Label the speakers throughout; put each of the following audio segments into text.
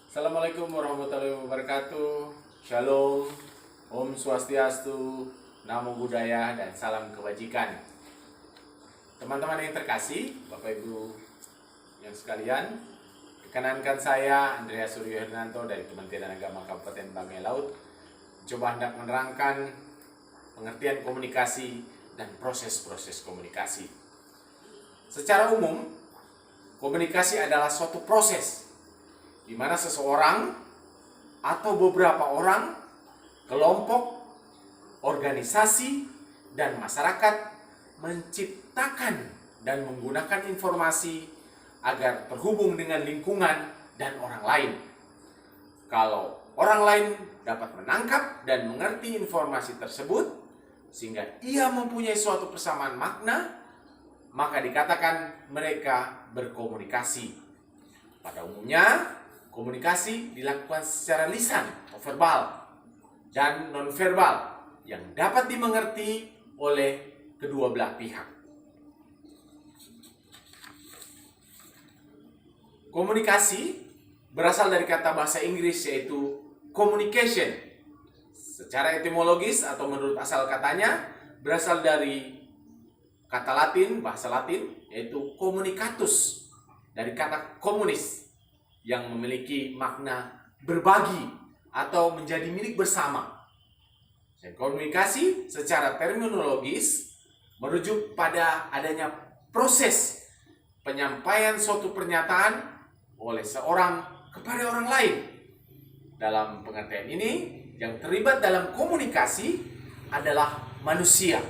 Speaker 1: Assalamualaikum warahmatullahi wabarakatuh. Shalom, Om Swastiastu, Namo Buddhaya, dan salam kebajikan. Teman-teman yang terkasih, Bapak Ibu yang sekalian, perkenankan saya Andreas Suryo Hernanto dari Kementerian Agama Kabupaten Banggai Laut coba hendak menerangkan pengertian komunikasi dan proses-proses komunikasi. Secara umum, komunikasi adalah suatu proses di mana seseorang atau beberapa orang, kelompok, organisasi, dan masyarakat menciptakan dan menggunakan informasi agar terhubung dengan lingkungan dan orang lain. Kalau orang lain dapat menangkap dan mengerti informasi tersebut sehingga ia mempunyai suatu persamaan makna, maka dikatakan mereka berkomunikasi. Pada umumnya, komunikasi dilakukan secara lisan atau verbal dan nonverbal yang dapat dimengerti oleh kedua belah pihak. Komunikasi berasal dari kata bahasa Inggris yaitu communication. Secara etimologis atau menurut asal katanya berasal dari kata Latin, bahasa Latin yaitu communicatus, dari kata komunis yang memiliki makna berbagi atau menjadi milik bersama. Dan komunikasi secara terminologis merujuk pada adanya proses penyampaian suatu pernyataan oleh seorang kepada orang lain. Dalam pengertian ini, yang terlibat dalam komunikasi adalah manusia.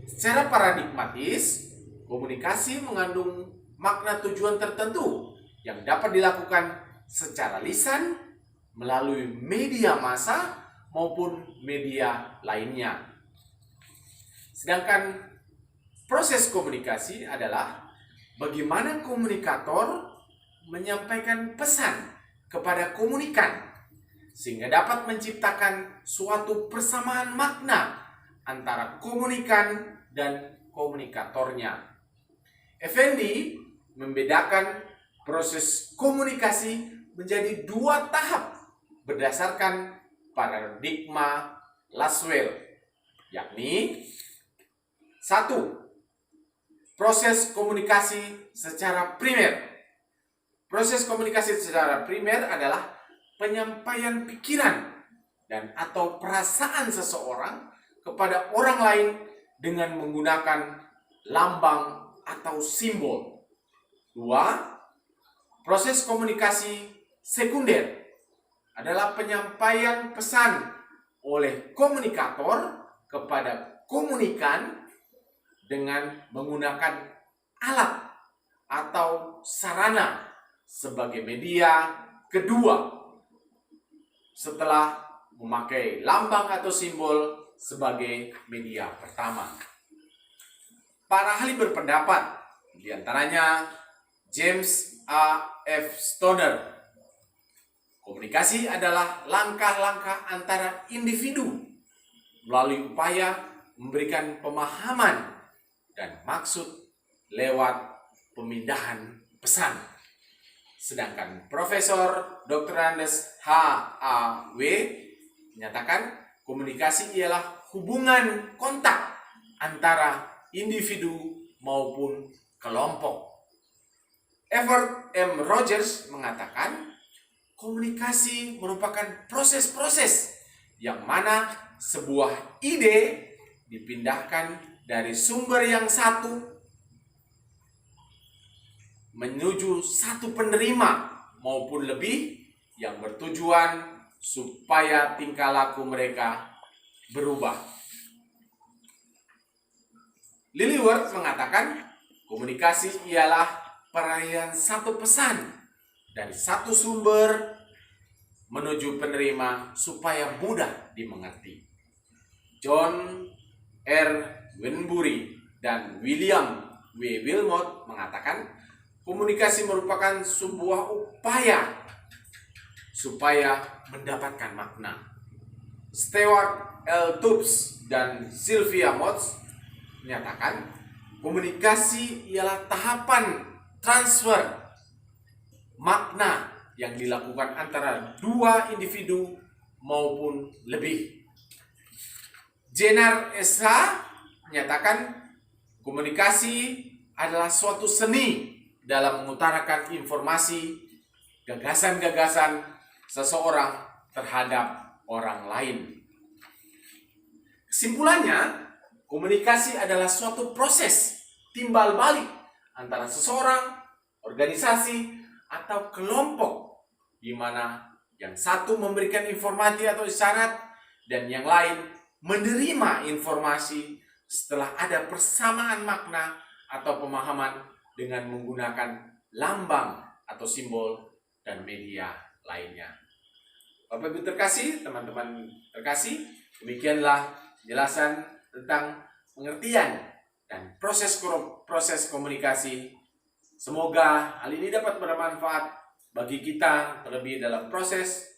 Speaker 1: Secara paradigmatis, komunikasi mengandung makna tujuan tertentu yang dapat dilakukan secara lisan, melalui media massa maupun media lainnya. Sedangkan proses komunikasi adalah bagaimana komunikator menyampaikan pesan kepada komunikan sehingga dapat menciptakan suatu persamaan makna antara komunikan dan komunikatornya. Effendi membedakan proses komunikasi menjadi dua tahap berdasarkan paradigma Laswell, yakni 1. Proses komunikasi secara primer. Proses komunikasi secara primer adalah penyampaian pikiran dan atau perasaan seseorang kepada orang lain dengan menggunakan lambang atau simbol. 2. Proses komunikasi sekunder adalah penyampaian pesan oleh komunikator kepada komunikan dengan menggunakan alat atau sarana sebagai media kedua setelah memakai lambang atau simbol sebagai media pertama. Para ahli berpendapat, di antaranya James A.F. Stoner, komunikasi adalah langkah-langkah antara individu melalui upaya memberikan pemahaman dan maksud lewat pemindahan pesan. Sedangkan Profesor Dr. Andes H.A.W. menyatakan komunikasi ialah hubungan kontak antara individu maupun kelompok. Everett M. Rogers mengatakan komunikasi merupakan proses-proses yang mana sebuah ide dipindahkan dari sumber yang satu menuju satu penerima maupun lebih yang bertujuan supaya tingkah laku mereka berubah. Lillyword mengatakan komunikasi ialah peralihan satu pesan dari satu sumber menuju penerima supaya mudah dimengerti. John R. Winbury dan William W. Wilmot mengatakan komunikasi merupakan sebuah upaya supaya mendapatkan makna. Stewart L. Tubbs dan Sylvia Motz menyatakan komunikasi ialah tahapan transfer makna yang dilakukan antara dua individu maupun lebih. Jenner SH menyatakan komunikasi adalah suatu seni dalam mengutarakan informasi, gagasan-gagasan seseorang terhadap orang lain. Kesimpulannya, komunikasi adalah suatu proses timbal balik antara seseorang, organisasi, atau kelompok di mana yang satu memberikan informasi atau isyarat dan yang lain menerima informasi setelah ada persamaan makna atau pemahaman dengan menggunakan lambang atau simbol dan media lainnya. Bapak Ibu terkasih, teman-teman terkasih, demikianlah penjelasan tentang pengertian dan proses komunikasi. Semoga hal ini dapat bermanfaat bagi kita, terlebih dalam proses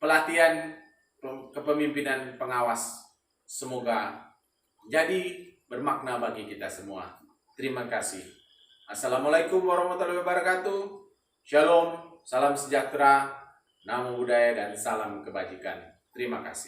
Speaker 1: pelatihan kepemimpinan pengawas. Semoga jadi bermakna bagi kita semua. Terima kasih. Assalamualaikum warahmatullahi wabarakatuh. Shalom, salam sejahtera, namo buddhaya, dan salam kebajikan. Terima kasih.